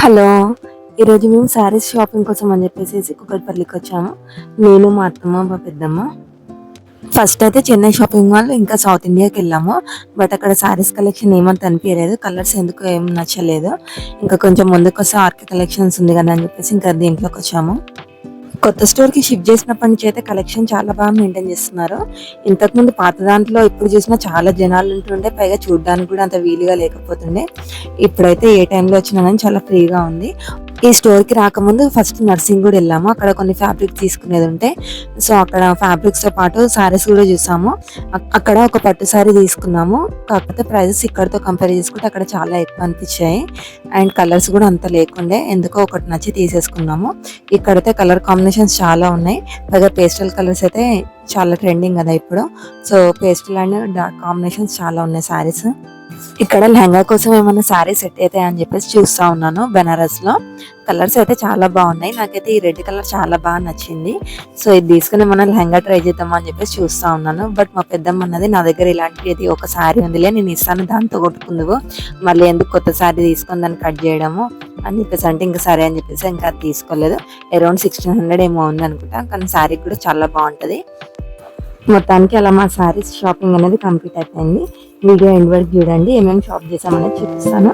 Hello! ఈరోజు మేము saris shopping కోసం అని చెప్పేసేసి కూకట్పల్లికి వచ్చాము. నేను, మా అత్తమ్మ, మా పెద్దమ్మ. ఫస్ట్ అయితే చెన్నై షాపింగ్ మాల్ ఇంకా సౌత్ ఇండియాకి వెళ్ళాము. బట్ అక్కడ శారీస్ కలెక్షన్ ఏమంత అనిపియలేదు. కలర్స్ ఎందుకో ఏం నచ్చలేదు. ఇంకా కొంచెం ముందుకొస్తే ఆర్కే కలెక్షన్స్ ఉంది కదా అని చెప్పేసి ఇంకా దీంట్లోకి వచ్చాము. కొత్త స్టోర్‌కి షిఫ్ట్ చేసినప్పటి నుంచి అయితే కలెక్షన్ చాలా బాగా మెయింటైన్ చేస్తున్నారు. ఇంతకుముందు పాత దాంట్లో ఎప్పుడు చూసినా చాలా జనాలు ఉంటుండే. పైగా చూడడానికి కూడా అంత వీలుగా లేకపోతుండే. ఇప్పుడైతే ఏ టైంలో వచ్చినా కానీ చాలా ఫ్రీగా ఉంది. ఈ స్టోర్‌కి రాకముందు ఫస్ట్ నర్సింగ్ కూడా వెళ్ళాము. అక్కడ కొన్ని ఫ్యాబ్రిక్ తీసుకునేది ఉంటే సో అక్కడ ఫ్యాబ్రిక్స్‌తో పాటు శారీస్ కూడా చూసాము. అక్కడ ఒక పట్టు శారీ తీసుకున్నాము. కాకపోతే ప్రైజెస్ ఇక్కడితో కంపేర్ చేసుకుంటే అక్కడ చాలా ఎక్కువ అనిపించాయి. అండ్ కలర్స్ కూడా అంత లేకుండే. ఎందుకో ఒకటి నచ్చి తీసేసుకున్నాము. ఇక్కడైతే కలర్ కాంబినేషన్స్ చాలా ఉన్నాయి. పైగా పేస్టల్ కలర్స్ అయితే చాలా ట్రెండింగ్ కదా ఇప్పుడు. So pastel and dark combinations చాలా ఉన్నాయి శారీస్. ఇక్కడ లెహంగా కోసం ఏమైనా శారీ సెట్ అవుతాయి అని చెప్పేసి చూస్తా ఉన్నాను. బెనారస్ లో కలర్స్ అయితే చాలా బాగున్నాయి. నాకైతే ఈ రెడ్ కలర్ చాలా బాగా నచ్చింది. సో ఇది తీసుకుని మనం లెహంగా ట్రై చేద్దామా అని చెప్పేసి చూస్తా ఉన్నాను. బట్ మా పెద్దమ్మ అన్నది నా దగ్గర ఇలాంటిది ఒక శారీ ఉందిలే, నేను ఇస్తాను, దాంతో కొట్టుకుందువు, మళ్ళీ ఎందుకు కొత్త శారీ తీసుకొని దాన్ని కట్ చేయడము అని చెప్పేసి అంటే ఇంకా సరే అని చెప్పేసి ఇంకా అది తీసుకోలేదు. అరౌండ్ 1600 ఏమో ఉంది అనుకుంటా. కానీ శారీ కూడా చాలా బాగుంటది. మొత్తానికి అలా మా శారీస్ షాపింగ్ అనేది కంప్లీట్ అయిపోయింది. వీడియో ఎండ్ వరకు చూడండి, ఏమేమి షాప్ చేసామనేది చూపిస్తాను.